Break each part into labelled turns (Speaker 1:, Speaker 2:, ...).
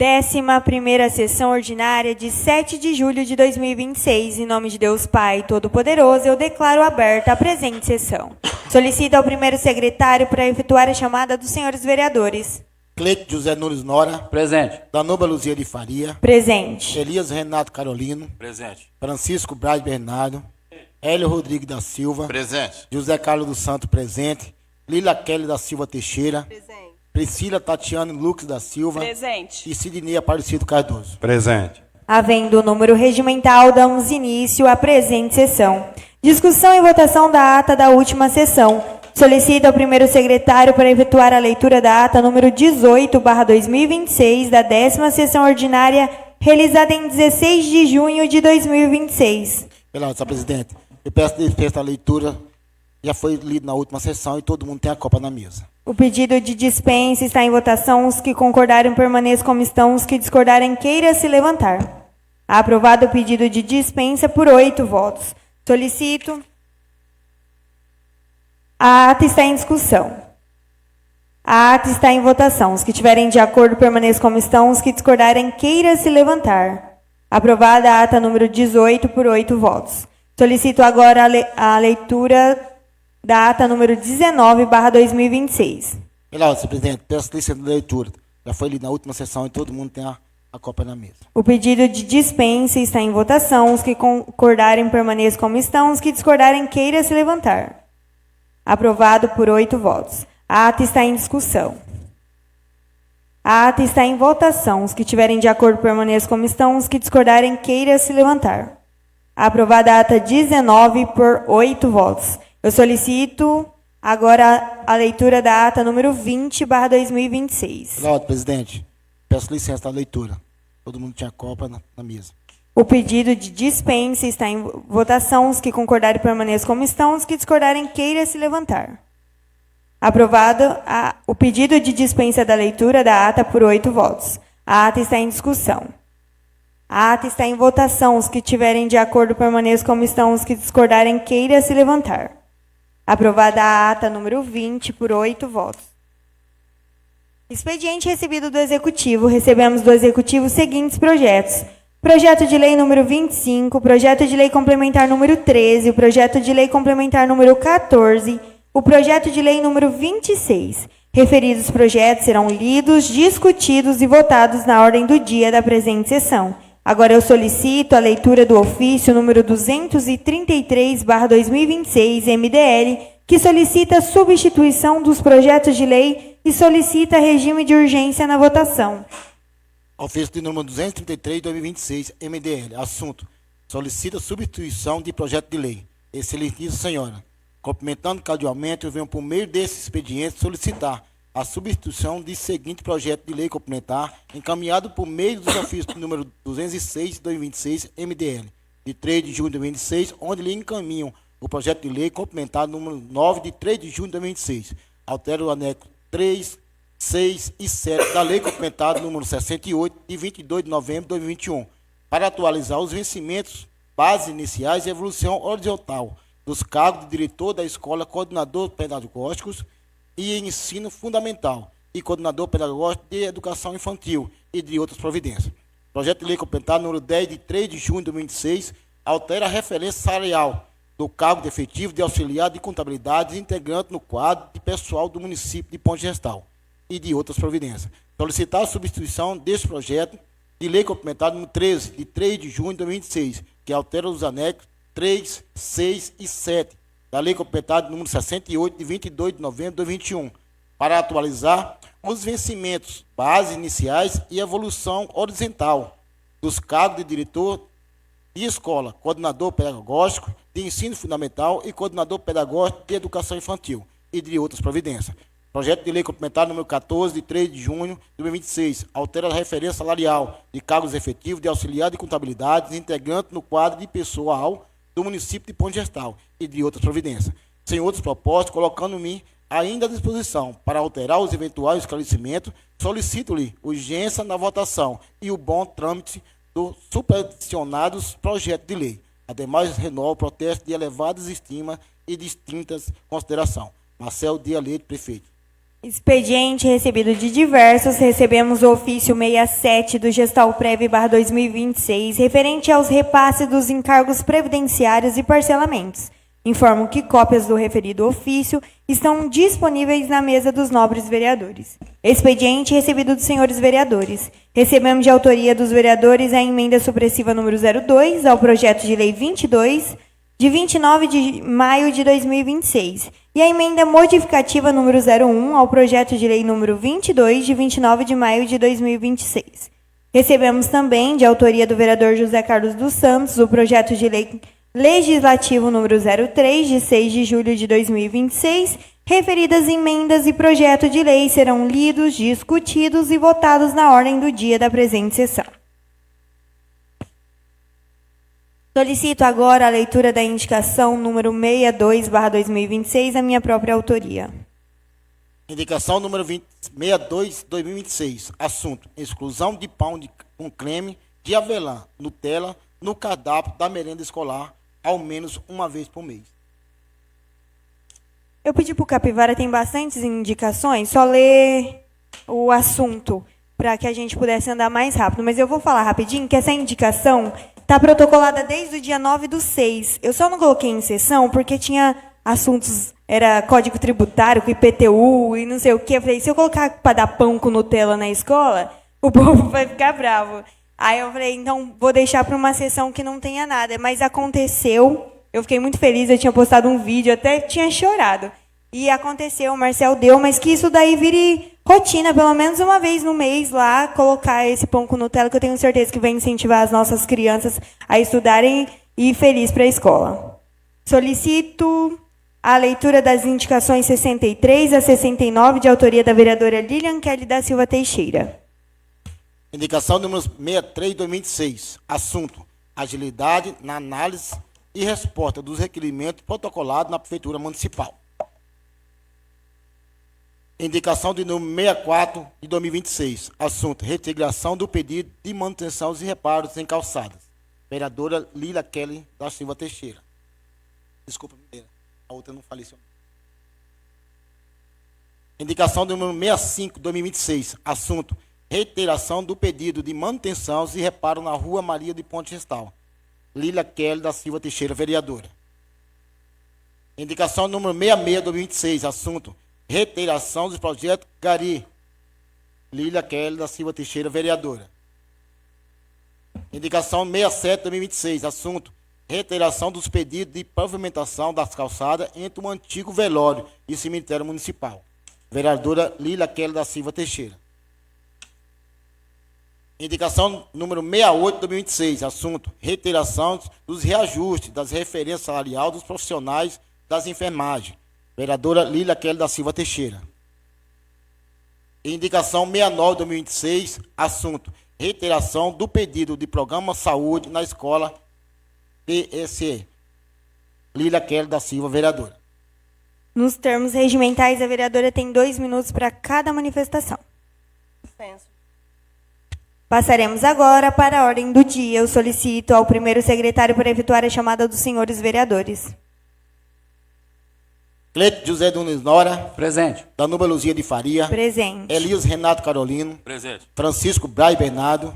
Speaker 1: 11ª sessão ordinária de 7 de julho de 2026. Em nome de Deus Pai Todo-Poderoso, eu declaro aberta a presente sessão. Solicito ao primeiro secretário para efetuar a chamada dos senhores vereadores.
Speaker 2: Cleito José Nunes Nora.
Speaker 3: Presente.
Speaker 2: Danuba Luzia de Faria.
Speaker 1: Presente.
Speaker 2: Elias Renato Carolino.
Speaker 3: Presente.
Speaker 2: Francisco Braz Bernardo. Hélio Rodrigues da Silva.
Speaker 4: Presente.
Speaker 2: José Carlos dos Santos, presente. Lila Kelly da Silva Teixeira.
Speaker 5: Presente.
Speaker 2: Priscila Tatiane Lucas da Silva.
Speaker 5: Presente.
Speaker 2: E Sidney Aparecido Cardoso.
Speaker 3: Presente.
Speaker 1: Havendo o número regimental, damos início à presente sessão. Discussão e votação da ata da última sessão. Solicito ao primeiro secretário para efetuar a leitura da ata número 18/2026 da 10ª sessão ordinária, realizada em 16 de junho de 2026.
Speaker 2: Pela ordem, senhor presidente, eu peço dispensa da leitura. Já foi lido na última sessão e todo mundo tem a copa na mesa.
Speaker 1: O pedido de dispensa está em votação. Os que concordarem permaneçam como estão. Os que discordarem queira se levantar. Aprovado o pedido de dispensa por 8 votos. Solicito. A ata está em discussão. A ata está em votação. Os que tiverem de acordo permaneçam como estão. Os que discordarem queira se levantar. Aprovada a ata número 18 por 8 votos. Solicito agora a leitura da ata número 19/2026.
Speaker 2: Pela ordem, senhor presidente, peço licença da leitura. Já foi lido na última sessão e todo mundo tem a copa na mesa.
Speaker 1: O pedido de dispensa está em votação. Os que concordarem permaneçam como estão. Os que discordarem queira se levantar. Aprovado por 8 votos. A ata está em discussão. A ata está em votação. Os que tiverem de acordo permaneçam como estão. Os que discordarem queira se levantar. Aprovada a ata 19 por 8 votos. Eu solicito agora a leitura da ata número 20/2026.
Speaker 2: Pela ordem, presidente, peço licença da leitura. Todo mundo tinha a copa na mesa.
Speaker 1: O pedido de dispensa está em votação. Os que concordarem permaneçam como estão. Os que discordarem queira se levantar. Aprovado o pedido de dispensa da leitura da ata por 8 votos. A ata está em discussão. A ata está em votação. Os que tiverem de acordo permaneçam como estão. Os que discordarem queira se levantar. Aprovada a ata número 20 por 8 votos. Expediente recebido do Executivo. Recebemos do Executivo os seguintes projetos. Projeto de lei número 25, projeto de lei complementar número 13, o projeto de lei complementar número 14, o projeto de lei número 26. Referidos projetos serão lidos, discutidos e votados na ordem do dia da presente sessão. Agora eu solicito a leitura do ofício número 233/2026, MDL, que solicita a substituição dos projetos de lei e solicita regime de urgência na votação.
Speaker 2: Ofício de número 233/2026, MDL. Assunto: solicita substituição de projeto de lei. Excelentíssima senhora, cumprimentando cordialmente, eu venho por meio desse expediente solicitar a substituição de seguinte projeto de lei complementar, encaminhado por meio dos ofícios número 206/2026, MDL, de 3 de junho de 2026, onde lhe encaminham o projeto de lei complementar número 9, de 3 de junho de 2026. Altera o anexo 3, 6 e 7 da lei complementar número 68, de 22 de novembro de 2021, para atualizar os vencimentos, bases iniciais e evolução horizontal dos cargos de diretor da escola, coordenador pedagógicos e ensino fundamental e coordenador pedagógico de educação infantil e de outras providências. Projeto de lei complementar número 10, de 3 de junho de 2026, altera a referência salarial do cargo de efetivo de auxiliar de contabilidade integrante no quadro de pessoal do município de Ponte Gestal e de outras providências. Solicitar a substituição deste projeto de lei complementar número 13, de 3 de junho de 2026, que altera os anexos 3, 6 e 7 da lei complementar número 68, de 22 de novembro de 2021, para atualizar os vencimentos, bases iniciais e evolução horizontal dos cargos de diretor de escola, coordenador pedagógico de ensino fundamental e coordenador pedagógico de educação infantil e de outras providências. Projeto de lei complementar número 14, de 3 de junho de 2026, altera a referência salarial de cargos efetivos de auxiliar de contabilidade integrante no quadro de pessoal do município de Ponte Gestal e de outras providências. Sem outros propósitos, colocando-me ainda à disposição para alterar os eventuais esclarecimentos, solicito-lhe urgência na votação e o bom trâmite dos supersticionados projetos de lei. Ademais, renovo o protesto de elevadas estima e distintas consideração. Marcelo Dias Leite, prefeito.
Speaker 1: Expediente recebido de diversos, recebemos o ofício 67 do Gestalprev/2026, referente aos repasses dos encargos previdenciários e parcelamentos. Informo que cópias do referido ofício estão disponíveis na mesa dos nobres vereadores. Expediente recebido dos senhores vereadores. Recebemos de autoria dos vereadores a emenda supressiva número 02 ao projeto de lei 22, de 29 de maio de 2026, e a emenda modificativa número 01 ao projeto de lei número 22, de 29 de maio de 2026. Recebemos também, de autoria do vereador José Carlos dos Santos, o projeto de lei legislativo número 03, de 6 de julho de 2026. Referidas emendas e projeto de lei serão lidos, discutidos e votados na ordem do dia da presente sessão. Solicito agora a leitura da indicação número 62/2026, a minha própria autoria.
Speaker 2: Indicação número 62/2026. Assunto: exclusão de pão com creme de avelã, Nutella, no cardápio da merenda escolar, ao menos uma vez por mês.
Speaker 1: Eu pedi para o Capivara, tem bastantes indicações, só ler o assunto para que a gente pudesse andar mais rápido. Mas eu vou falar rapidinho que essa indicação está protocolada desde o dia 9/6. Eu só não coloquei em sessão porque tinha assuntos, era Código Tributário, com IPTU e não sei o quê. Eu falei, se eu colocar para dar pão com Nutella na escola, o povo vai ficar bravo. Aí eu falei, então vou deixar para uma sessão que não tenha nada. Mas aconteceu, eu fiquei muito feliz, eu tinha postado um vídeo, até tinha chorado. E aconteceu, o Marcel deu, mas que isso daí vire rotina, pelo menos uma vez no mês lá, colocar esse pão com Nutella, que eu tenho certeza que vai incentivar as nossas crianças a estudarem e ir feliz para a escola. Solicito a leitura das indicações 63 a 69, de autoria da vereadora Lilian Kelly da Silva Teixeira.
Speaker 2: Indicação número 63/2026. Assunto: agilidade na análise e resposta dos requerimentos protocolados na Prefeitura Municipal. Indicação de número 64 de 2026. Assunto: reintegração do pedido de manutenção e reparos em calçadas. Vereadora Lila Kelly da Silva Teixeira. Desculpa, a outra não falei seu nome. Indicação de número 65 de 2026. Assunto: reiteração do pedido de manutenção e reparo na Rua Maria de Ponte Gestal. Lila Kelly da Silva Teixeira, vereadora. Indicação número 66 de 2026. Assunto: reiteração dos projetos Gari. Lila Kelly da Silva Teixeira, vereadora. Indicação 67 de 2026. Assunto: reiteração dos pedidos de pavimentação das calçadas entre o antigo velório e cemitério municipal. Vereadora Lila Kelly da Silva Teixeira. Indicação número 68 de 2026. Assunto: reiteração dos reajustes das referências salariais dos profissionais das enfermagens. Vereadora Lila Kelly da Silva Teixeira. Indicação 69 de 2026. Assunto: reiteração do pedido de programa saúde na escola PSE. Lila Kelly da Silva, vereadora.
Speaker 1: Nos termos regimentais, a vereadora tem 2 minutos para cada manifestação. Passaremos agora para a ordem do dia. Eu solicito ao primeiro secretário para efetuar a chamada dos senhores vereadores.
Speaker 2: Cleito José Nunes Nora.
Speaker 3: Presente.
Speaker 2: Danuba Luzia de Faria.
Speaker 1: Presente.
Speaker 2: Elias Renato Carolino.
Speaker 4: Presente.
Speaker 2: Francisco Braz Bernardo.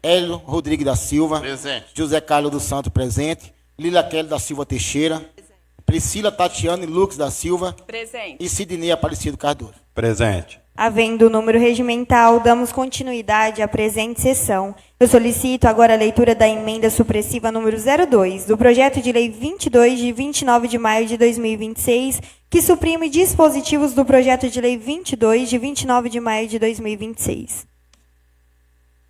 Speaker 2: Hélio Rodrigues da Silva.
Speaker 4: Presente.
Speaker 2: José Carlos dos Santos, presente. Lila Kelly da Silva Teixeira. Presente. Priscila Tatiane Lucas da Silva.
Speaker 5: Presente.
Speaker 2: E Sidney Aparecido Cardoso.
Speaker 3: Presente.
Speaker 1: Havendo o número regimental, damos continuidade à presente sessão. Eu solicito agora a leitura da emenda supressiva número 02, do projeto de lei 22, de 29 de maio de 2026, que suprime dispositivos do projeto de lei 22, de 29 de maio de 2026.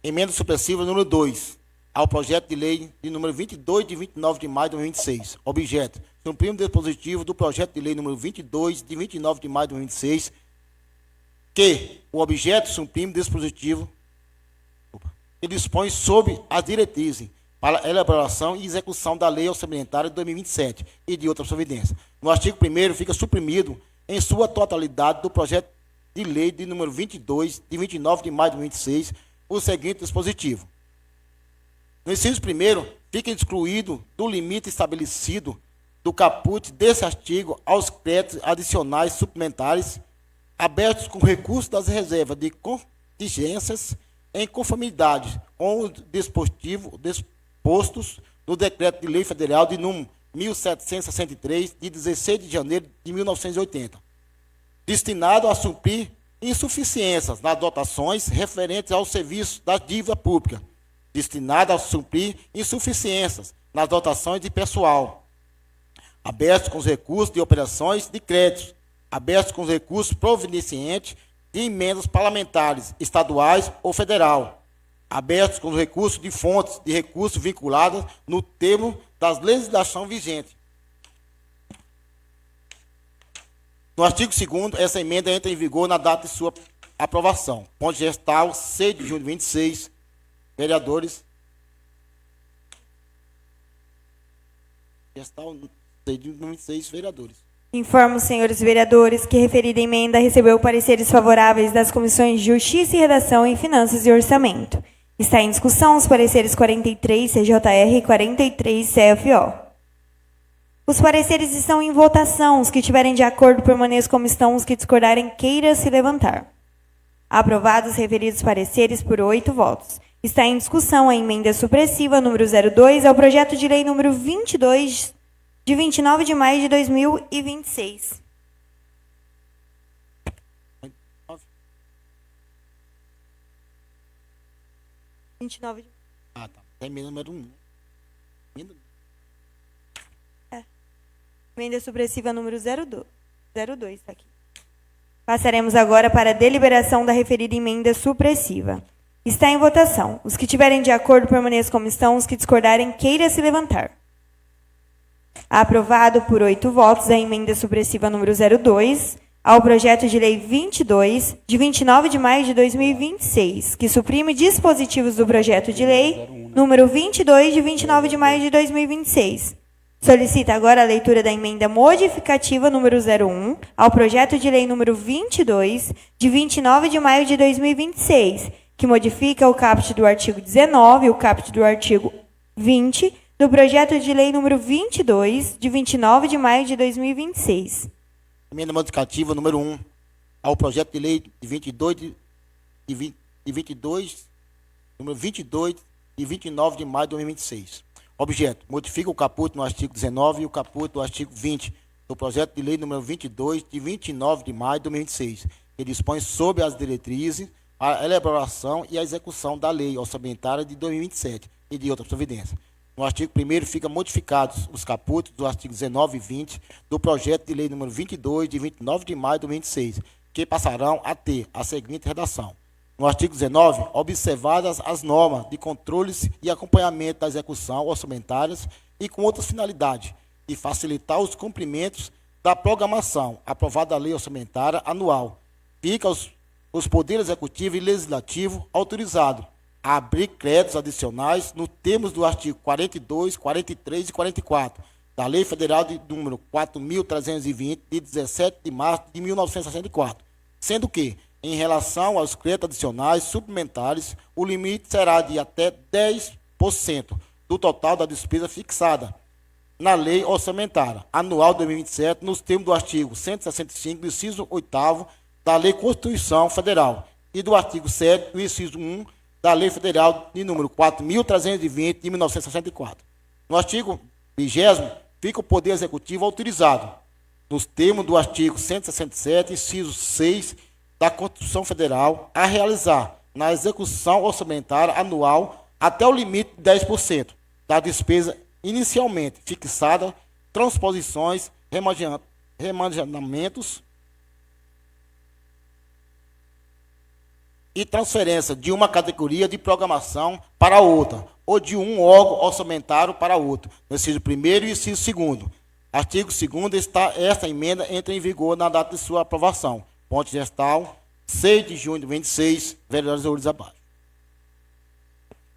Speaker 2: Emenda supressiva número 2, ao projeto de lei de número 22, de 29 de maio de 2026. Objeto: suprime o dispositivo do projeto de lei número 22, de 29 de maio de 2026, que o objeto suprime o dispositivo que dispõe sobre as diretrizes para a elaboração e execução da Lei Orçamentária de 2027 e de outras providências. No artigo 1º fica suprimido em sua totalidade do projeto de lei de número 22, de 29 de maio de 2026, o seguinte dispositivo. No inciso 1º, fica excluído do limite estabelecido do caput desse artigo aos créditos adicionais suplementares abertos com recurso das reservas de contingências em conformidade com os dispostos no Decreto de Lei Federal de número 1763, de 16 de janeiro de 1980, destinado a suprir insuficiências nas dotações referentes ao serviço da dívida pública, destinado a suprir insuficiências nas dotações de pessoal, abertos com os recursos de operações de créditos, abertos com os recursos provenientes de emendas parlamentares, estaduais ou federal, abertos com os recursos de fontes de recursos vinculadas no termo das legislação vigente. No artigo 2º, essa emenda entra em vigor na data de sua aprovação. Ponto gestal, 6 de junho de 26. Vereadores. Gestal, 6 de junho de 26, vereadores.
Speaker 1: Informo os senhores vereadores que referida emenda recebeu pareceres favoráveis das comissões de Justiça e Redação e Finanças e Orçamento. Está em discussão os pareceres 43 CJR e 43 CFO. Os pareceres estão em votação. Os que tiverem de acordo permaneçam como estão. Os que discordarem, queira se levantar. Aprovados os referidos pareceres por 8 votos. Está em discussão a emenda supressiva número 02 ao projeto de lei número 22, de 29 de maio de 2026.
Speaker 2: Ah, tá. É emenda número 1.
Speaker 1: Emenda supressiva número 02. Está aqui. Passaremos agora para a deliberação da referida emenda supressiva. Está em votação. Os que tiverem de acordo permaneçam como estão. Os que discordarem, queira se levantar. Aprovado por 8 votos a emenda supressiva número 02 ao projeto de lei 22, de 29 de maio de 2026, que suprime dispositivos do projeto de lei número 22, de 29 de maio de 2026. Solicita agora a leitura da emenda modificativa número 01 ao projeto de lei número 22, de 29 de maio de 2026, que modifica o caput do artigo 19 e o caput do artigo 20 do projeto de lei número 22, de 29 de maio de 2026.
Speaker 2: Emenda modificativa número 1 ao projeto de lei de 22, número 22, de 29 de maio de 2026. Objeto: modifica o caput no artigo 19 e o caput do artigo 20 do projeto de lei número 22, de 29 de maio de 2026, que dispõe sobre as diretrizes, a elaboração e a execução da lei orçamentária de 2027 e de outras providências. No artigo 1º, ficam modificados os caputos do artigo 19 e 20 do projeto de lei número 22, de 29 de maio de 2026, que passarão a ter a seguinte redação. No artigo 19, observadas as normas de controles e acompanhamento da execução orçamentárias e com outras finalidades, de facilitar os cumprimentos da programação aprovada da lei orçamentária anual, fica os poderes executivo e legislativo autorizados a abrir créditos adicionais nos termos do artigo 42, 43 e 44 da Lei Federal de número 4.320, de 17 de março de 1964, sendo que, em relação aos créditos adicionais suplementares, o limite será de até 10% do total da despesa fixada na Lei Orçamentária Anual 2027, nos termos do artigo 165, do inciso 8º da Lei Constituição Federal e do artigo 7, do inciso 1 da Lei Federal de número 4.320, de 1964. No artigo 20º, fica o Poder Executivo autorizado, nos termos do artigo 167, inciso 6 da Constituição Federal, a realizar, na execução orçamentária anual, até o limite de 10% da despesa inicialmente fixada, transposições, remanejamentos e transferência de uma categoria de programação para outra, ou de um órgão orçamentário para outro, no inciso 1º e inciso 2º. Artigo 2º, esta emenda entra em vigor na data de sua aprovação. Ponto gestal, 6 de junho de 26, vereadores ouvidos abaixo.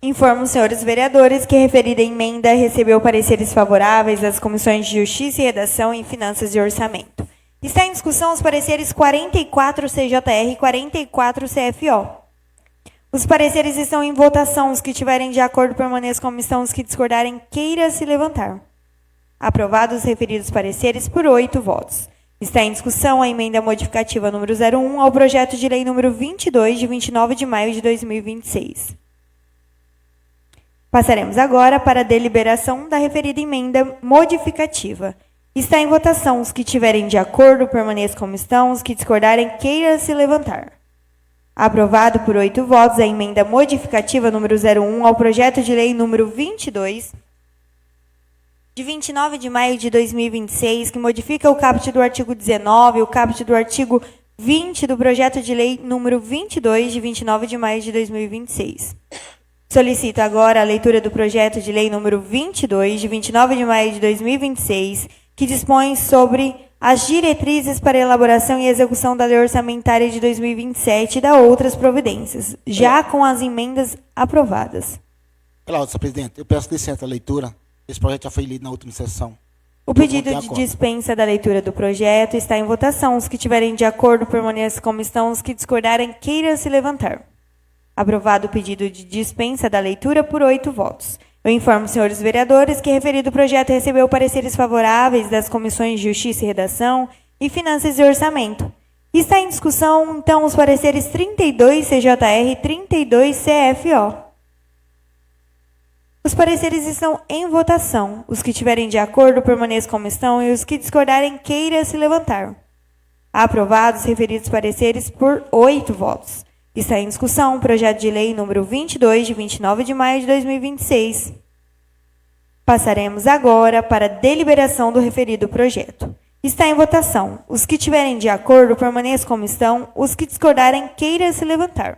Speaker 1: Informo os senhores vereadores que a referida emenda recebeu pareceres favoráveis das comissões de Justiça e Redação e Finanças e Orçamento. Está em discussão os pareceres 44 CJR e 44 CFO. Os pareceres estão em votação. Os que tiverem de acordo permaneçam como estão. Os que discordarem, queira se levantar. Aprovados os referidos pareceres por 8 votos. Está em discussão a emenda modificativa número 01 ao projeto de lei número 22, de 29 de maio de 2026. Passaremos agora para a deliberação da referida emenda modificativa. Está em votação. Os que tiverem de acordo, permaneçam como estão. Os que discordarem, queiram se levantar. Aprovado por 8 votos a emenda modificativa número 01 ao projeto de lei número 22, de 29 de maio de 2026, que modifica o caput do artigo 19 e o caput do artigo 20 do projeto de lei número 22, de 29 de maio de 2026. Solicito agora a leitura do projeto de lei número 22, de 29 de maio de 2026, que dispõe sobre as diretrizes para elaboração e execução da lei orçamentária de 2027 e da outras providências, já com as emendas aprovadas.
Speaker 2: Pela ordem, senhor presidente, eu peço licença à leitura. Esse projeto já foi lido na última sessão.
Speaker 1: O pedido de dispensa da leitura do projeto está em votação. Os que tiverem de acordo, permaneçam como estão. Os que discordarem, queiram se levantar. Aprovado o pedido de dispensa da leitura por 8 votos. Eu informo, senhores vereadores, que referido projeto recebeu pareceres favoráveis das comissões de Justiça e Redação e Finanças e Orçamento. Está em discussão, então, os pareceres 32 CJR e 32 CFO. Os pareceres estão em votação. Os que tiverem de acordo, permaneçam como estão, e os que discordarem, queiram se levantar. Aprovados referidos pareceres por 8 votos. Está em discussão o projeto de lei número 22, de 29 de maio de 2026. Passaremos agora para a deliberação do referido projeto. Está em votação. Os que tiverem de acordo, permaneçam como estão. Os que discordarem, queiram se levantar.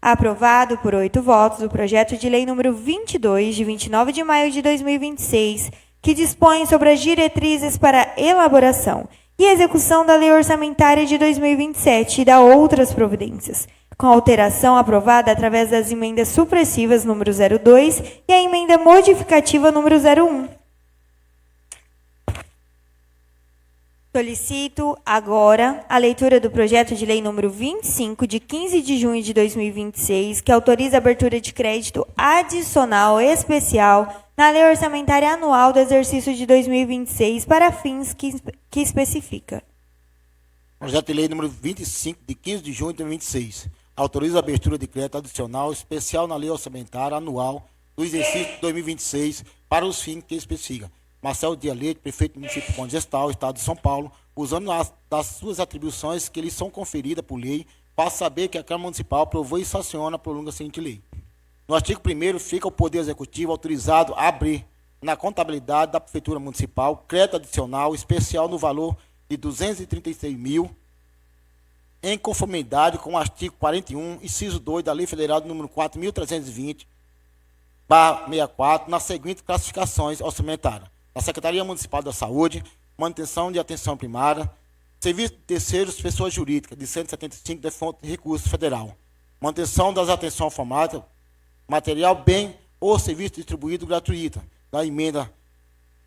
Speaker 1: Aprovado por 8 votos o projeto de lei número 22, de 29 de maio de 2026, que dispõe sobre as diretrizes para elaboração e execução da lei orçamentária de 2027 e da outras providências, com alteração aprovada através das emendas supressivas número 02 e a emenda modificativa número 01. Solicito agora a leitura do projeto de lei número 25, de 15 de junho de 2026, que autoriza a abertura de crédito adicional especial na lei orçamentária anual do exercício de 2026 para fins que especifica.
Speaker 2: Projeto de lei número 25, de 15 de junho de 2026. Autoriza a abertura de crédito adicional especial na lei orçamentária anual do exercício de 2026 para os fins que especifica. Marcelo Dias Leite, prefeito do município de Conde Gestal, estado de São Paulo, usando das suas atribuições que lhes são conferidas por lei, faz saber que a Câmara Municipal aprovou e sanciona a prolonga a seguinte lei. No artigo 1º, fica o Poder Executivo autorizado a abrir na contabilidade da Prefeitura Municipal crédito adicional especial no valor de R$ 236 mil, em conformidade com o artigo 41, inciso 2 da Lei Federal número 4.320/64, nas seguintes classificações orçamentárias: da Secretaria Municipal da Saúde, manutenção de atenção primária, serviço de terceiros, pessoas jurídicas, de 175 de fonte de recurso federal, manutenção das atenções formadas, material, bem ou serviço distribuído gratuito, da emenda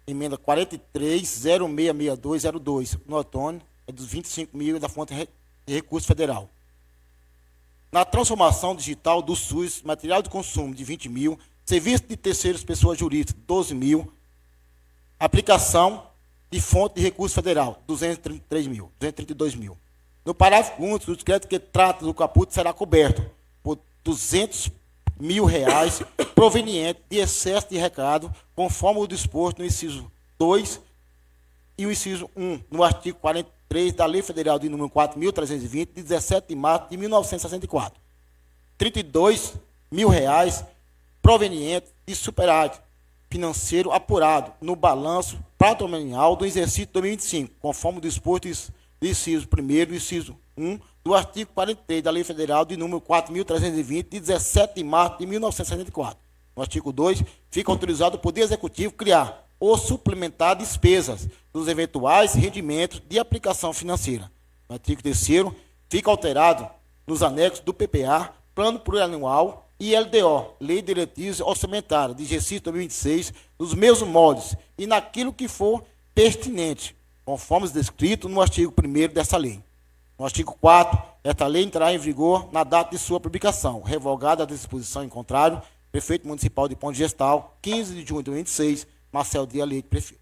Speaker 2: 43066202, no outono, é dos 25 mil da fonte de recurso federal. Na transformação digital do SUS, material de consumo de 20 mil, serviço de terceiros, pessoas jurídicas, 12 mil, aplicação de fonte de recurso federal, 232 mil. No parágrafo 1, o crédito que trata do caput será coberto por R$ 200 mil proveniente de excesso de recado, conforme o disposto no inciso 2 e o inciso 1, no artigo 43 da Lei Federal de número 4.320, de 17 de março de 1964. R$ 32 mil proveniente de superávit financeiro apurado no balanço patrimonial do exercício 2025, conforme o disposto do inciso 1º e inciso 1 do artigo 43 da Lei Federal de número 4.320, de 17 de março de 1964. No artigo 2, fica autorizado o Poder Executivo criar ou suplementar despesas dos eventuais rendimentos de aplicação financeira. No artigo 3º, fica alterado nos anexos do PPA, Plano Plurianual, e LDO, Lei de Diretrizes Orçamentárias de exercício 2026, nos mesmos moldes e naquilo que for pertinente, conforme descrito no artigo 1º dessa lei. No artigo 4º, esta lei entrará em vigor na data de sua publicação, revogada a disposição em contrário, prefeito municipal de Conde Gestal, 15 de junho de 2026, Marcelo Dias Leite, prefeito.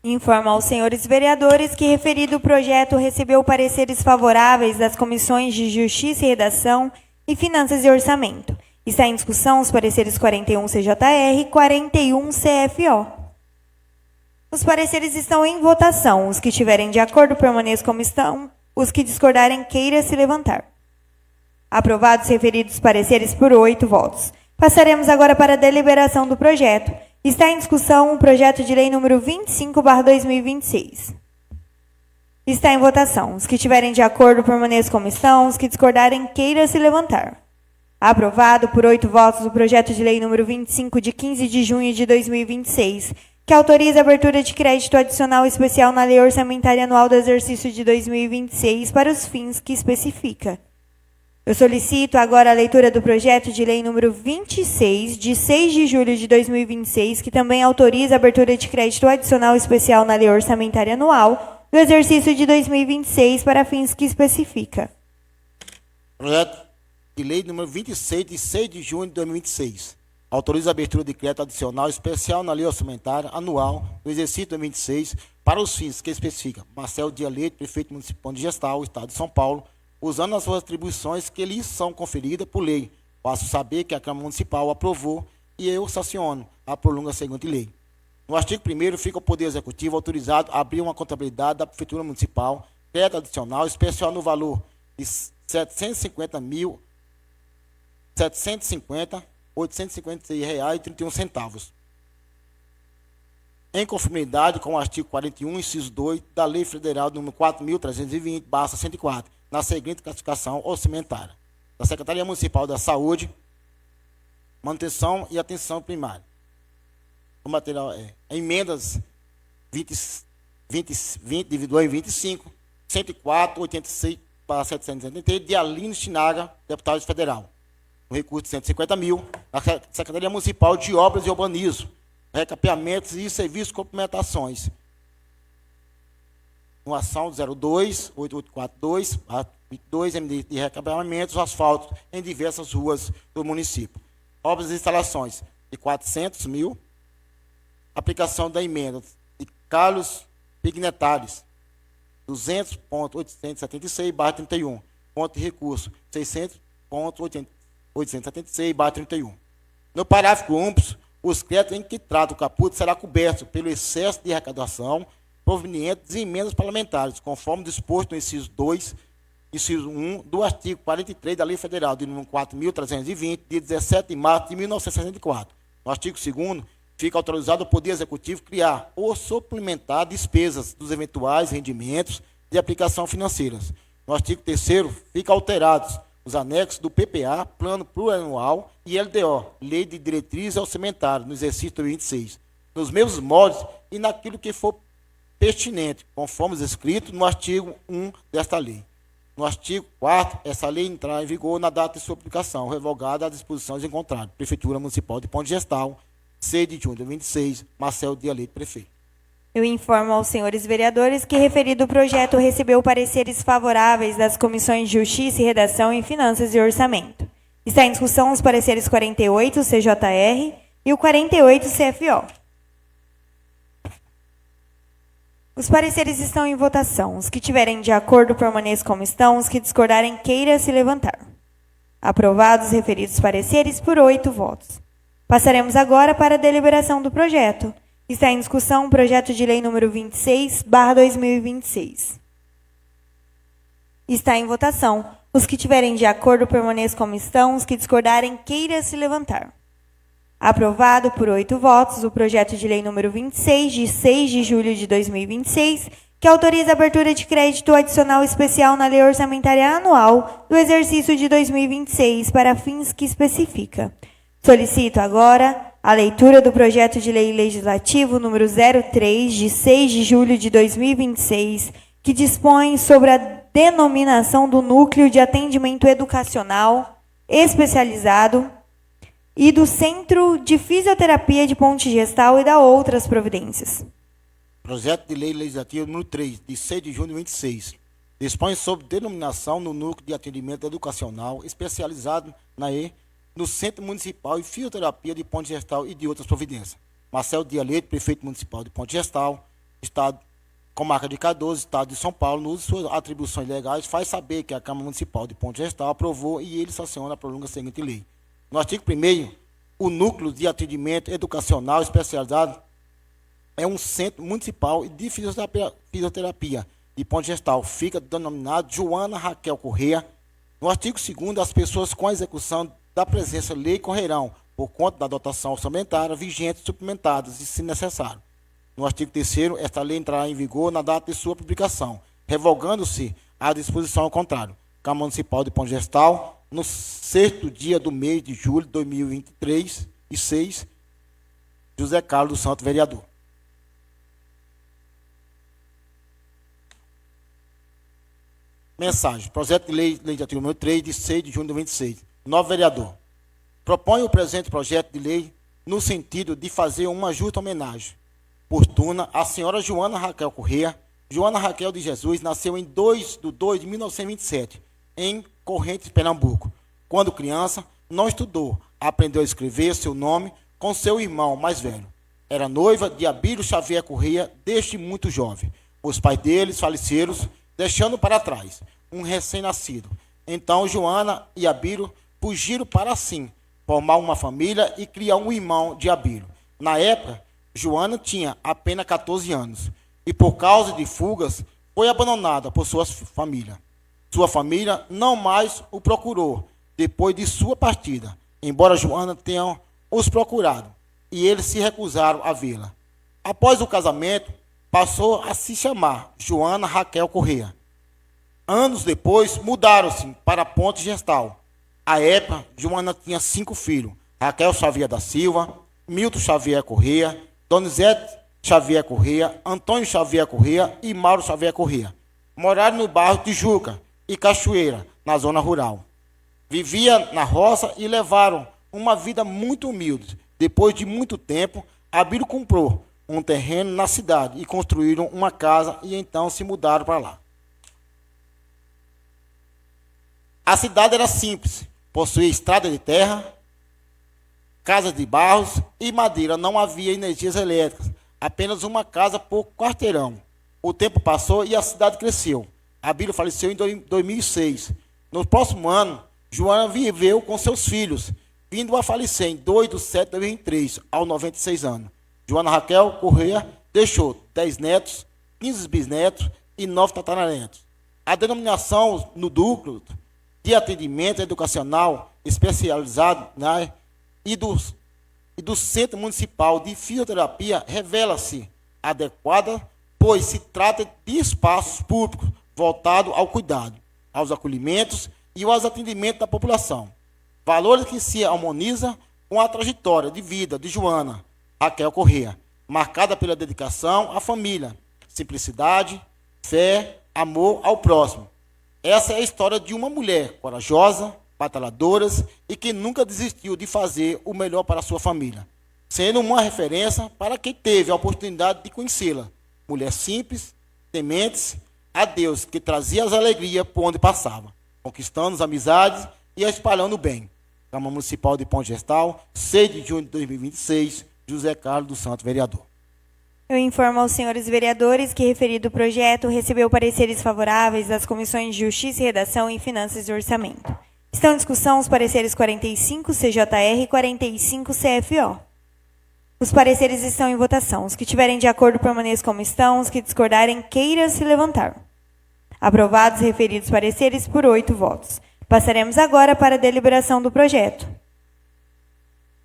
Speaker 1: Informo aos senhores vereadores que referido projeto recebeu pareceres favoráveis das comissões de Justiça e Redação e Finanças e Orçamento. Está em discussão os pareceres 41 CJR e 41 CFO. Os pareceres estão em votação. Os que estiverem de acordo permaneçam como estão. Os que discordarem queira se levantar. Aprovados referidos pareceres por 8 votos. Passaremos agora para a deliberação do projeto. Está em discussão o projeto de lei número 25/2026. Está em votação. Os que estiverem de acordo permaneçam como estão. Os que discordarem queira se levantar. Aprovado por 8 votos o projeto de lei número 25 de 15 de junho de 2026, que autoriza a abertura de crédito adicional especial na Lei Orçamentária Anual do Exercício de 2026 para os fins que especifica. Eu solicito agora a leitura do projeto de lei número 26, de 6 de julho de 2026, que também autoriza a abertura de crédito adicional especial na Lei Orçamentária Anual do Exercício de 2026 para fins que especifica.
Speaker 2: Projeto de lei número 26, de 6 de junho de 2026. Autoriza a abertura de crédito adicional especial na Lei Orçamentária Anual do Exercício de 2026 para os fins que especifica Marcelo Dias Leite, prefeito municipal de Gestal, Estado de São Paulo, usando as suas atribuições que lhes são conferidas por lei. Faço saber que a Câmara Municipal aprovou e eu sanciono a prolongação de lei. No artigo 1º, fica o Poder Executivo autorizado a abrir uma contabilidade da Prefeitura Municipal, crédito adicional especial no valor de R$ 750.856,31, em conformidade com o artigo 41, inciso 2, da Lei Federal nº 4.320/104, na seguinte classificação orçamentária: da Secretaria Municipal da Saúde, Manutenção e Atenção Primária. O material é emendas 20 dividido em 25, 104.86/773, de Aline Chinaga, deputado federal. O recurso de 150 mil, da Secretaria Municipal de Obras e Urbanismo, recapeamentos e serviços de complementações. Uma ação 02-8842/22, MD de recapeamentos, asfalto em diversas ruas do município. Obras e instalações de 400 mil. Aplicação da emenda de Carlos Pignetares, 200.876/31. Ponto de recurso, 600.876/31. No parágrafo 1, os créditos em que trata o caput será coberto pelo excesso de arrecadação proveniente de emendas parlamentares, conforme disposto no inciso 2, inciso 1 do artigo 43 da Lei Federal de número 4.320, de 17 de março de 1964. No artigo 2º, fica autorizado o Poder Executivo criar ou suplementar despesas dos eventuais rendimentos de aplicação financeiras. No artigo 3º, fica alterados os anexos do PPA, Plano Plurianual, e LDO, Lei de Diretrizes Orçamentárias, no exercício 2026, nos mesmos moldes e naquilo que for pertinente, conforme escrito no artigo 1 desta lei. No artigo 4º, essa lei entrará em vigor na data de sua aplicação, revogada as disposições em contrário. Prefeitura Municipal de Ponte Gestal, 6 de junho de 2026, Marcelo Dias Leite, prefeito.
Speaker 1: Eu informo aos senhores vereadores que referido projeto recebeu pareceres favoráveis das comissões de Justiça e Redação e Finanças e Orçamento. Está em discussão os pareceres 48 CJR e o 48 CFO. Os pareceres estão em votação. Os que tiverem de acordo permaneçam como estão. Os que discordarem queira se levantar. Aprovados referidos pareceres por 8 votos. Passaremos agora para a deliberação do projeto. Está em discussão o projeto de lei número 26/2026. Está em votação. Os que tiverem de acordo permaneçam como estão. Os que discordarem queira se levantar. Aprovado por 8 votos o projeto de lei número 26, de 6 de julho de 2026, que autoriza a abertura de crédito adicional especial na Lei Orçamentária Anual do Exercício de 2026 para fins que especifica. Solicito agora a leitura do projeto de lei legislativo número 03, de 6 de julho de 2026, que dispõe sobre a denominação do Núcleo de Atendimento Educacional Especializado e do Centro de Fisioterapia de Ponte Gestal e da outras providências.
Speaker 2: Projeto de lei legislativo número 3, de 6 de junho de 2026. Dispõe sobre denominação no Núcleo de Atendimento Educacional Especializado no Centro Municipal de Fisioterapia de Ponte Gestal e de outras providências. Marcelo Dias Leite, prefeito municipal de Ponte Gestal, Estado, Comarca de Cardoso, Estado de São Paulo, no uso de suas atribuições legais, faz saber que a Câmara Municipal de Ponte Gestal aprovou e ele sanciona a prolonga a seguinte lei. No artigo 1º, o Núcleo de Atendimento Educacional Especializado é um centro municipal de fisioterapia de Ponte Gestal. Fica denominado Joana Raquel Corrêa. No artigo 2º, as pessoas com a execução da presença lei correrão por conta da dotação orçamentária vigente suplementadas, e se necessário. No artigo 3º, esta lei entrará em vigor na data de sua publicação, revogando-se a disposição ao contrário. Câmara Municipal de Ponte Gestal, no 6º dia do mês de julho de 2023, e 6, José Carlos dos Santos, vereador. Mensagem. Projeto de lei de artigo número 3, de 6 de junho de 2026. Novo vereador. Propõe o presente projeto de lei no sentido de fazer uma justa homenagem oportuna à senhora Joana Raquel Corrêa. Joana Raquel de Jesus nasceu em 2 de 2 de 1927, em Correntes, Pernambuco. Quando criança, não estudou, aprendeu a escrever seu nome com seu irmão mais velho. Era noiva de Abílio Xavier Corrêa desde muito jovem. Os pais deles faleceram, deixando para trás um recém-nascido. Então, Joana e Abílio fugiram para assim formar uma família e criar um irmão de Abílio. Na época, Joana tinha apenas 14 anos e, por causa de fugas, foi abandonada por sua família. Sua família não mais o procurou depois de sua partida, embora Joana tenha os procurado, e eles se recusaram a vê-la. Após o casamento, passou a se chamar Joana Raquel Corrêa. Anos depois, mudaram-se para Ponte Gestal. À época, Joana tinha 5 filhos: Raquel Xavier da Silva, Milton Xavier Corrêa, Donizete Xavier Corrêa, Antônio Xavier Corrêa e Mauro Xavier Corrêa. Moraram no bairro Tijuca e Cachoeira, na zona rural. Vivia na roça e levaram uma vida muito humilde. Depois de muito tempo, Abílio comprou um terreno na cidade e construíram uma casa e então se mudaram para lá. A cidade era simples, possuía estrada de terra, casas de barros e madeira. Não havia energias elétricas, apenas uma casa por quarteirão. O tempo passou e a cidade cresceu. Abílio faleceu em 2006. No próximo ano, Joana viveu com seus filhos, vindo a falecer em 2 de 7 de 2003, aos 96 anos. Joana Raquel Corrêa deixou 10 netos, 15 bisnetos e 9 tataranetos. A denominação no núcleo de atendimento educacional especializado e do Centro Municipal de Fisioterapia revela-se adequada, pois se trata de espaços públicos voltados ao cuidado, aos acolhimentos e aos atendimentos da população. Valores que se harmonizam com a trajetória de vida de Joana Raquel Corrêa, marcada pela dedicação à família, simplicidade, fé, amor ao próximo. Essa é a história de uma mulher corajosa, batalhadora e que nunca desistiu de fazer o melhor para a sua família, sendo uma referência para quem teve a oportunidade de conhecê-la. Mulher simples, temente a Deus, que trazia as alegrias por onde passava, conquistando as amizades e espalhando o bem. Câmara Municipal de Ponte Gestal, 6 de junho de 2026, José Carlos dos Santos, vereador.
Speaker 1: Eu informo aos senhores vereadores que referido projeto recebeu pareceres favoráveis das comissões de Justiça e Redação e Finanças e Orçamento. Estão em discussão os pareceres 45 CJR e 45 CFO. Os pareceres estão em votação. Os que tiverem de acordo permaneçam como estão. Os que discordarem, queiram se levantar. Aprovados referidos pareceres por 8 votos. Passaremos agora para a deliberação do projeto.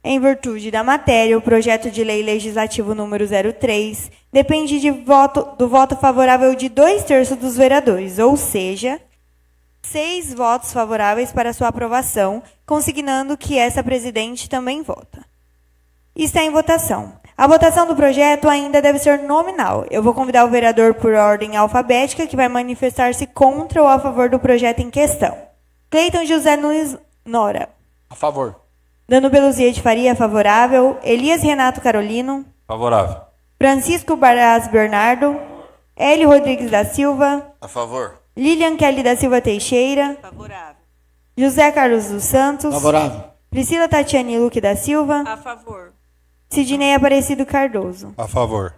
Speaker 1: Em virtude da matéria, o projeto de lei legislativo número 03 depende do voto favorável de 2/3 dos vereadores, ou seja, 6 votos favoráveis para sua aprovação, consignando que essa presidente também vota. Está em votação. A votação do projeto ainda deve ser nominal. Eu vou convidar o vereador por ordem alfabética que vai manifestar-se contra ou a favor do projeto em questão. Cleiton José Nunes Nora.
Speaker 3: A favor.
Speaker 1: Dano Beluzia de Faria, favorável. Elias Renato Carolino.
Speaker 3: Favorável.
Speaker 1: Francisco Baraz Bernardo. Hélio Rodrigues da Silva.
Speaker 3: A favor.
Speaker 1: Lilian Kelly da Silva Teixeira.
Speaker 4: Favorável.
Speaker 1: José Carlos dos Santos.
Speaker 2: Favorável.
Speaker 1: Priscila Tatiane Luque da Silva.
Speaker 4: A favor.
Speaker 1: Sidney Aparecido Cardoso.
Speaker 3: A favor.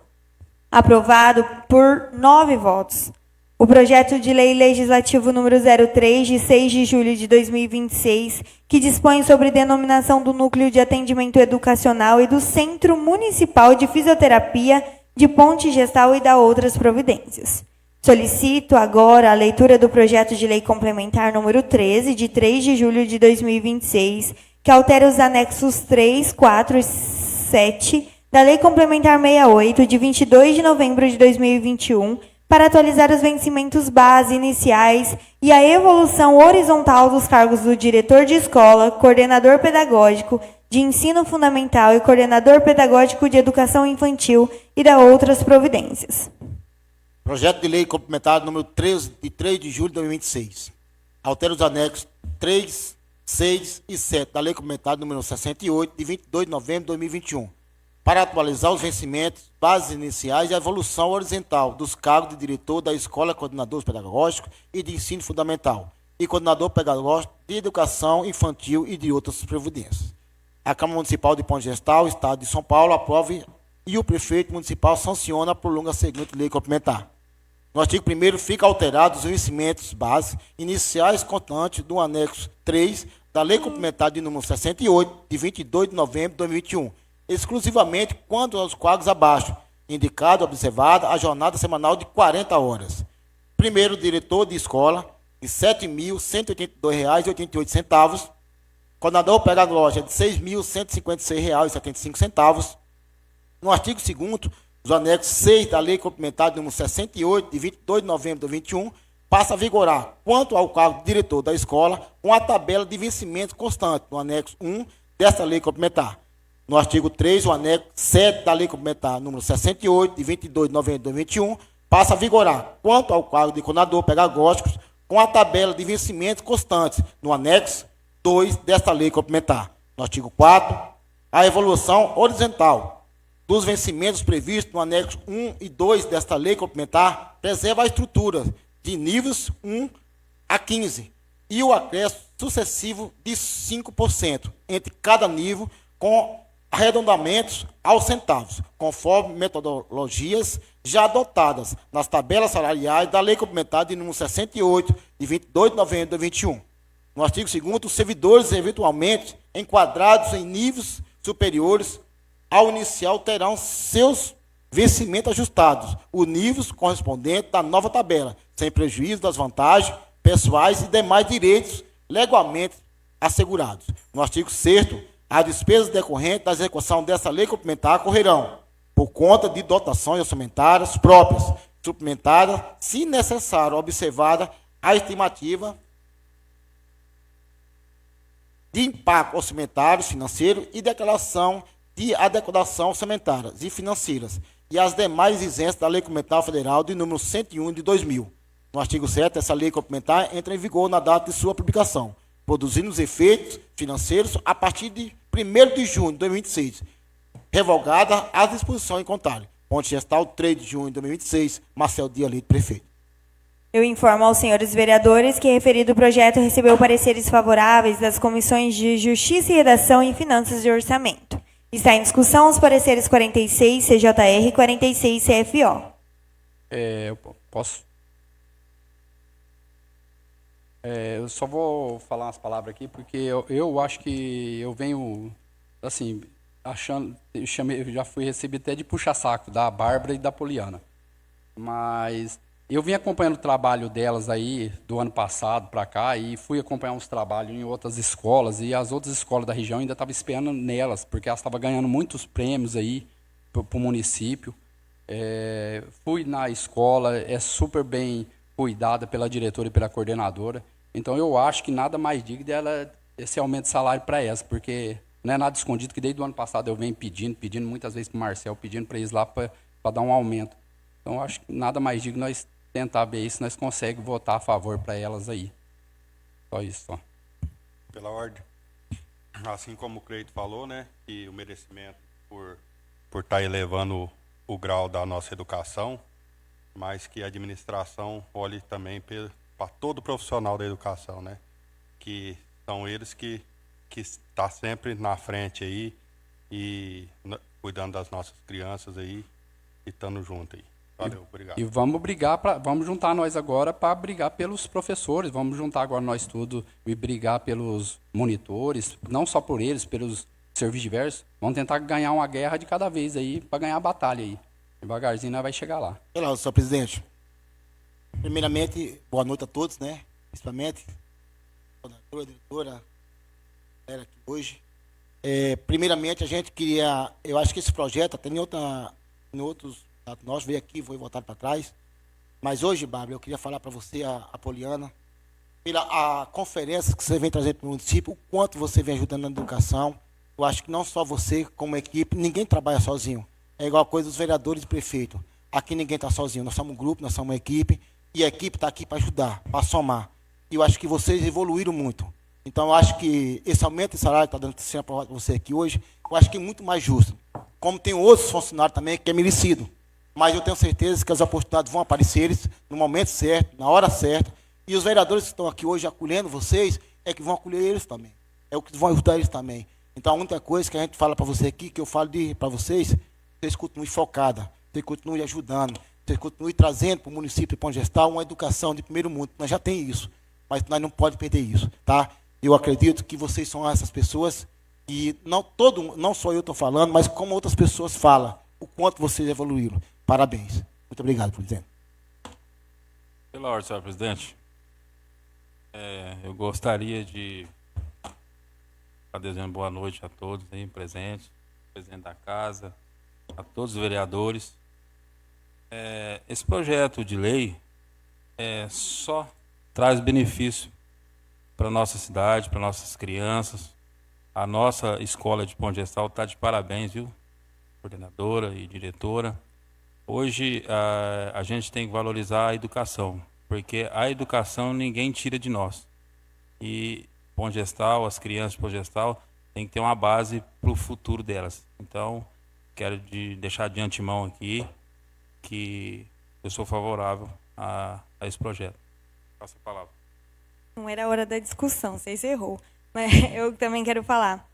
Speaker 1: Aprovado por 9 votos. O projeto de lei legislativo número 03, de 6 de julho de 2026, que dispõe sobre denominação do Núcleo de Atendimento Educacional e do Centro Municipal de Fisioterapia de Ponte Gestal e da outras providências. Solicito agora a leitura do projeto de lei complementar número 13, de 3 de julho de 2026, que altera os anexos 3, 4 e 7 da Lei Complementar 68, de 22 de novembro de 2021, para atualizar os vencimentos base iniciais e a evolução horizontal dos cargos do diretor de escola, coordenador pedagógico de ensino fundamental e coordenador pedagógico de educação infantil e da outras providências.
Speaker 2: Projeto de lei complementar número 13, de 3 de julho de 2026. Altera os anexos 3, 6 e 7 da Lei Complementar número 68, de 22 de novembro de 2021, para atualizar os vencimentos, bases iniciais e a evolução horizontal dos cargos de diretor da escola, coordenador pedagógico e de ensino fundamental, e coordenador pedagógico de educação infantil e de outras providências. A Câmara Municipal de Ponte Gestal, Estado de São Paulo, aprova e o prefeito municipal sanciona a prolonga a seguinte lei complementar. No artigo 1º, fica alterados os vencimentos base iniciais constantes do anexo 3 da Lei Complementar de número 68, de 22 de novembro de 2021, exclusivamente quanto aos cargos abaixo, indicado, observada a jornada semanal de 40 horas. Primeiro, diretor de escola, de R$ 7.182,88. Coordenador pedagógico, de R$ 6.156,75. No artigo 2º, os anexos 6 da Lei Complementar de número 68, de 22 de novembro de 2021, passa a vigorar quanto ao cargo de diretor da escola, com a tabela de vencimento constante no anexo 1 desta Lei Complementar. No artigo 3, o anexo 7 da Lei Complementar número 68, de 22 de novembro de 2021, passa a vigorar quanto ao cargo de coordenador pedagógico, com a tabela de vencimentos constantes no anexo 2 desta Lei Complementar. No artigo 4, a evolução horizontal dos vencimentos previstos no anexo 1 e 2 desta Lei Complementar preserva a estrutura de níveis 1 a 15 e o acréscimo sucessivo de 5% entre cada nível, com arredondamentos aos centavos, conforme metodologias já adotadas nas tabelas salariais da Lei Complementar de número 68, de 22 de novembro de 2021. No artigo 2º, os servidores eventualmente enquadrados em níveis superiores ao inicial terão seus vencimentos ajustados, os níveis correspondentes da nova tabela, sem prejuízo das vantagens pessoais e demais direitos legalmente assegurados. No artigo 6º, as despesas decorrentes da execução dessa lei complementar ocorrerão por conta de dotações orçamentárias próprias, suplementadas, se necessário, observada a estimativa de impacto orçamentário, financeiro e declaração de adequação orçamentárias e financeiras e as demais exigências da Lei Complementar Federal de número 101 de 2000. No artigo 7, essa lei complementar entra em vigor na data de sua publicação, produzindo os efeitos financeiros a partir de 1º de junho de 2026, revogada as disposições contábeis. Ponte Gestal, 3 de junho de 2026, Marcel Dias Leite, prefeito.
Speaker 1: Eu informo aos senhores vereadores que referido projeto recebeu pareceres favoráveis das comissões de Justiça e Redação e Finanças e Orçamento. Está em discussão os pareceres 46 CJR e 46 CFO.
Speaker 3: Eu posso? Eu só vou falar umas palavras aqui, porque eu acho que eu venho, assim, achando, eu já fui recebido até de puxa-saco da Bárbara e da Poliana. Mas eu vim acompanhando o trabalho delas aí, do ano passado para cá, e fui acompanhar uns trabalhos em outras escolas, e as outras escolas da região ainda estavam esperando nelas, porque elas estavam ganhando muitos prêmios aí para o município. Fui na escola, é super bem cuidada pela diretora e pela coordenadora. Então, eu acho que nada mais digno dela esse aumento de salário para elas, porque não é nada escondido, que desde o ano passado eu venho pedindo muitas vezes para o Marcel, pedindo para eles lá para dar um aumento. Então, eu acho que nada mais digno nós tentar ver isso, nós conseguimos votar a favor para elas aí. Só isso, só.
Speaker 4: Pela ordem. Assim como o Cleito falou, né, que o merecimento por estar elevando o grau da nossa educação, mas que a administração olhe também para todo profissional da educação, né, que são eles que está sempre na frente aí e cuidando das nossas crianças aí e estando junto aí. Valeu, obrigado.
Speaker 3: E vamos juntar nós agora para brigar pelos professores, vamos juntar agora nós tudo e brigar pelos monitores, não só por eles, pelos serviços diversos. Vamos tentar ganhar uma guerra de cada vez aí, para ganhar a batalha aí. Devagarzinho nós vai chegar lá.
Speaker 2: Olá, senhor presidente. Primeiramente, boa noite a todos, né? Principalmente, a diretora, era aqui hoje. Primeiramente, a gente queria, eu acho que esse projeto, até em outros, nós veio aqui, vou voltar para trás, mas hoje, Bárbara, eu queria falar para você, a Poliana, pela conferência que você vem trazendo para o município, o quanto você vem ajudando na educação. Eu acho que não só você, como equipe, ninguém trabalha sozinho. É igual a coisa dos vereadores e prefeitos. Aqui ninguém está sozinho, nós somos um grupo, nós somos uma equipe, e a equipe está aqui para ajudar, para somar. E eu acho que vocês evoluíram muito. Então, eu acho que esse aumento de salário que está sendo aprovado para você aqui hoje, eu acho que é muito mais justo. Como tem outros funcionários também que é merecido. Mas eu tenho certeza que as oportunidades vão aparecer no momento certo, na hora certa. E os vereadores que estão aqui hoje acolhendo vocês, é que vão acolher eles também. É o que vão ajudar eles também. Então, a única coisa que a gente fala para você aqui, que eu falo para vocês, vocês continuem focados, vocês continuem ajudando, vocês continuem trazendo para o município de Pão Gestal uma educação de primeiro mundo. Nós já temos isso, mas nós não podemos perder isso, tá? Eu acredito que vocês são essas pessoas e não só eu estou falando, mas como outras pessoas falam, o quanto vocês evoluíram. Parabéns. Muito obrigado, presidente.
Speaker 5: Pela ordem, senhor presidente, eu gostaria de estar desejando boa noite a todos aí presentes, presidente da casa, a todos os vereadores. Esse projeto de lei só traz benefício para a nossa cidade, para nossas crianças. A nossa escola de Pão Gestal está de parabéns, viu? Coordenadora e diretora. Hoje a gente tem que valorizar a educação, porque a educação ninguém tira de nós. E Pão Gestal, as crianças de Pão Gestal, tem que ter uma base para o futuro delas. Então, quero deixar de antemão aqui que eu sou favorável a esse projeto. Passa a palavra.
Speaker 1: Não era a hora da discussão, você errou. Mas eu também quero falar.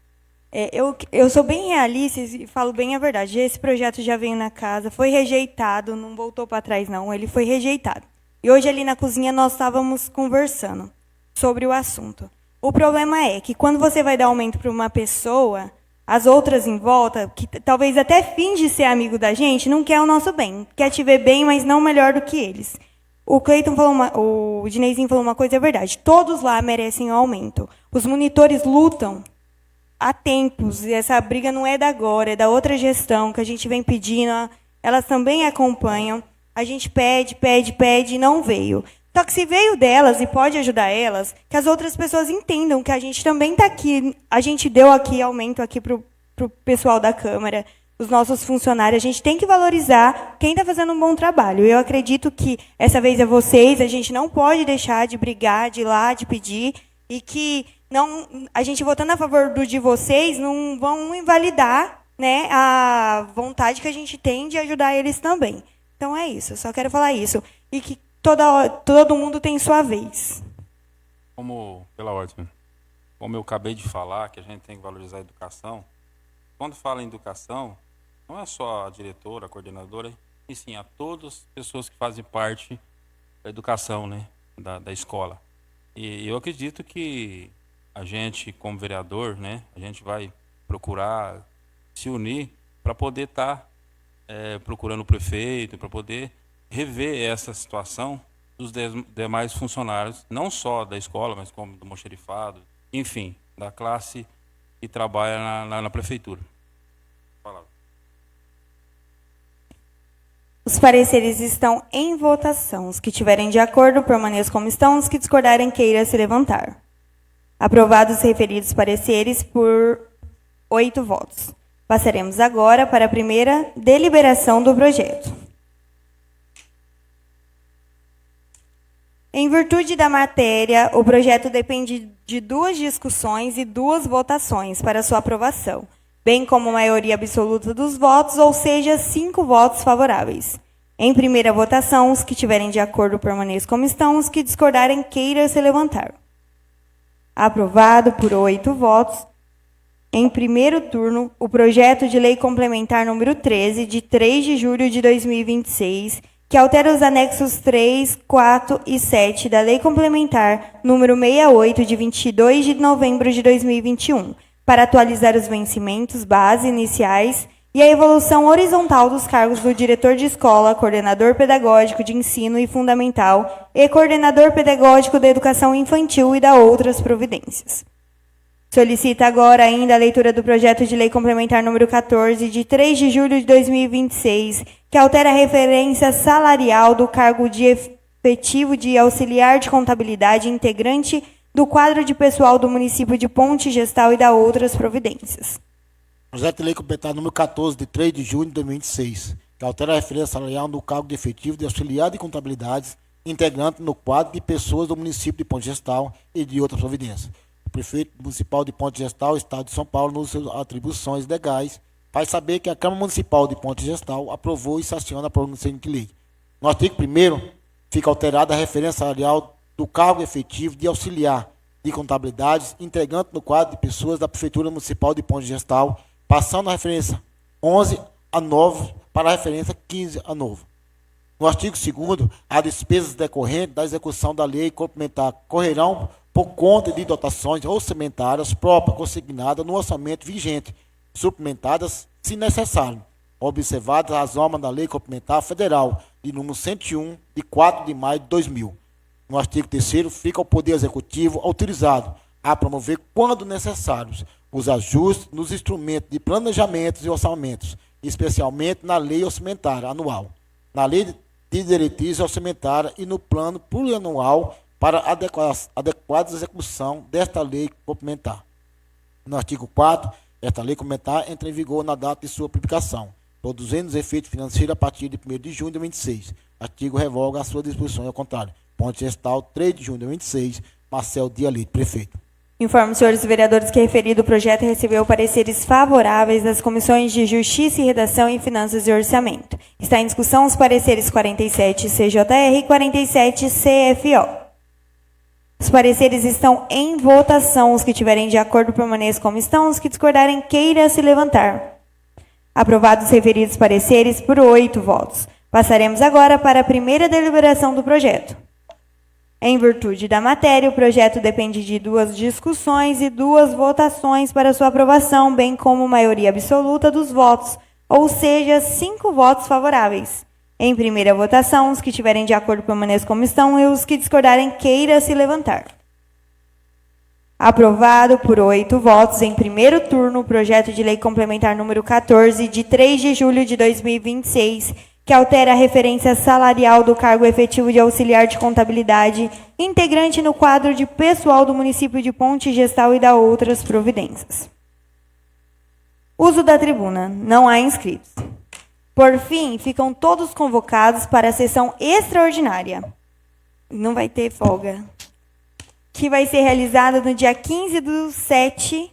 Speaker 1: Eu sou bem realista e falo bem a verdade. Esse projeto já veio na casa, foi rejeitado, não voltou para trás, não. Ele foi rejeitado. E hoje, ali na cozinha, nós estávamos conversando sobre o assunto. O problema é que, quando você vai dar aumento para uma pessoa, as outras em volta, que talvez até finge ser amigo da gente, não quer o nosso bem. Quer te ver bem, mas não melhor do que eles. O Cleiton falou o Dineizinho falou uma coisa, é verdade. Todos lá merecem um aumento. Os monitores lutam há tempos, e essa briga não é da agora, é da outra gestão que a gente vem pedindo, elas também acompanham, a gente pede e não veio. Só que se veio delas e pode ajudar elas, que as outras pessoas entendam que a gente também está aqui, a gente deu aqui aumento aqui para o pessoal da Câmara, os nossos funcionários, a gente tem que valorizar quem está fazendo um bom trabalho. Eu acredito que essa vez é vocês, a gente não pode deixar de brigar, de ir lá, de pedir, e que a gente votando a favor do de vocês não vão invalidar, né, a vontade que a gente tem de ajudar eles também. Então é isso, eu só quero falar isso. E que todo mundo tem sua vez.
Speaker 5: Pela ordem, como eu acabei de falar, que a gente tem que valorizar a educação, quando fala em educação, não é só a diretora, a coordenadora, e sim a todas as pessoas que fazem parte da educação, né, da escola. E eu acredito que a gente, como vereador, né, a gente vai procurar se unir para poder estar procurando o prefeito, para poder rever essa situação dos demais funcionários, não só da escola, mas como do almoxarifado, enfim, da classe que trabalha na prefeitura. Palavra.
Speaker 1: Os pareceres estão em votação. Os que estiverem de acordo, permaneçam como estão. Os que discordarem, queira se levantar. Aprovados os referidos pareceres por 8 votos. Passaremos agora para a primeira deliberação do projeto. Em virtude da matéria, o projeto depende de 2 discussões e 2 votações para sua aprovação, bem como maioria absoluta dos votos, ou seja, 5 votos favoráveis. Em primeira votação, os que estiverem de acordo permaneçam como estão, os que discordarem queiram se levantar. Aprovado por 8 votos. Em primeiro turno, o projeto de lei complementar número 13, de 3 de julho de 2026, que altera os anexos 3, 4 e 7 da Lei Complementar número 68, de 22 de novembro de 2021, para atualizar os vencimentos base iniciais e a evolução horizontal dos cargos do diretor de escola, coordenador pedagógico de ensino e fundamental e coordenador pedagógico da educação infantil e da outras providências. Solicita agora ainda a leitura do projeto de lei complementar número 14, de 3 de julho de 2026, que altera a referência salarial do cargo de efetivo de auxiliar de contabilidade integrante do quadro de pessoal do município de Ponte Gestal e da outras providências.
Speaker 2: Projeto de lei complementar número 14, de 3 de junho de 2026, que altera a referência salarial do cargo de efetivo de auxiliar de contabilidade integrante no quadro de pessoas do município de Ponte Gestal e de outras providências. O prefeito municipal de Ponte Gestal, Estado de São Paulo, nos suas atribuições legais, faz saber que a Câmara Municipal de Ponte Gestal aprovou e sanciona a promulgação de lei. No artigo 1º, fica alterada a referência salarial do cargo efetivo de auxiliar de contabilidade integrante no quadro de pessoas da Prefeitura Municipal de Ponte Gestal, passando a referência 11 a 9 para a referência 15 a 9. No artigo 2º, as despesas decorrentes da execução da lei complementar correrão por conta de dotações orçamentárias próprias consignadas no orçamento vigente, suplementadas, se necessário, observadas as normas da Lei Complementar Federal, de número 101, de 4 de maio de 2000. No artigo 3º, fica o Poder Executivo autorizado a promover, quando necessários, os ajustes nos instrumentos de planejamentos e orçamentos, especialmente na Lei Orçamentária Anual, na Lei de Diretrizes Orçamentárias e no Plano Plurianual para adequada execução desta lei complementar. No artigo 4º, esta lei complementar entra em vigor na data de sua publicação, produzindo os efeitos financeiros a partir de 1º de junho de 2026. Artigo revoga a sua disposição ao contrário. Ponte Gestal, 3 de junho de 2026, Marcel Dialito, prefeito.
Speaker 1: Informo, senhores vereadores, que referido projeto recebeu pareceres favoráveis das comissões de Justiça e Redação e Finanças e Orçamento. Está em discussão os pareceres 47 CJR e 47 CFO. Os pareceres estão em votação. Os que tiverem de acordo permaneçam como estão. Os que discordarem, queira se levantar. Aprovados os referidos pareceres por 8 votos. Passaremos agora para a primeira deliberação do projeto. Em virtude da matéria, o projeto depende de 2 discussões e 2 votações para sua aprovação, bem como maioria absoluta dos votos, ou seja, 5 votos favoráveis. Em primeira votação, os que tiverem de acordo permaneçam como estão e os que discordarem, queira se levantar. Aprovado por 8 votos em primeiro turno o projeto de lei complementar número 14, de 3 de julho de 2026, que altera a referência salarial do cargo efetivo de auxiliar de contabilidade, integrante no quadro de pessoal do município de Ponte Gestal e da outras providências. Uso da tribuna. Não há inscritos. Por fim, ficam todos convocados para a sessão extraordinária. Não vai ter folga. Que vai ser realizada no dia 15/7,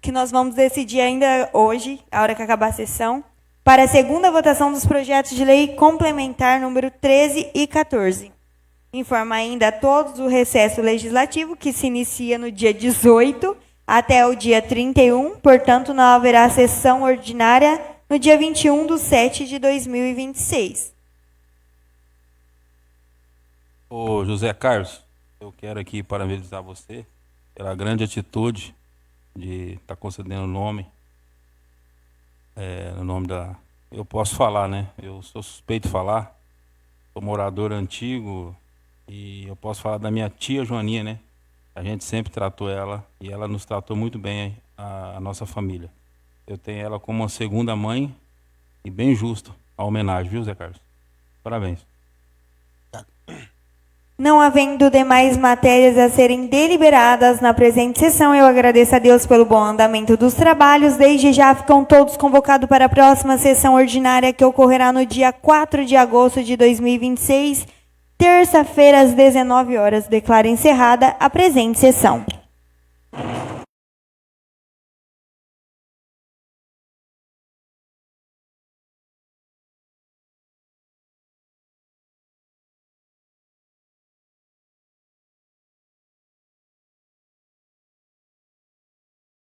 Speaker 1: que nós vamos decidir ainda hoje, a hora que acabar a sessão, para a segunda votação dos projetos de lei complementar número 13 e 14. Informa ainda a todos o recesso legislativo, que se inicia no dia 18 até o dia 31, portanto, não haverá sessão ordinária no dia 21/7 de 2026.
Speaker 5: Ô José Carlos, eu quero aqui parabenizar você pela grande atitude de estar concedendo o nome. No nome da... Eu posso falar, né? Eu sou suspeito de falar. Sou morador antigo e eu posso falar da minha tia Joaninha, né? A gente sempre tratou ela e ela nos tratou muito bem, a nossa família. Eu tenho ela como uma segunda mãe e bem justo a homenagem, viu, Zé Carlos? Parabéns.
Speaker 1: Não havendo demais matérias a serem deliberadas na presente sessão, eu agradeço a Deus pelo bom andamento dos trabalhos. Desde já ficam todos convocados para a próxima sessão ordinária, que ocorrerá no dia 4 de agosto de 2026, terça-feira, às 19 horas. Declaro encerrada a presente sessão.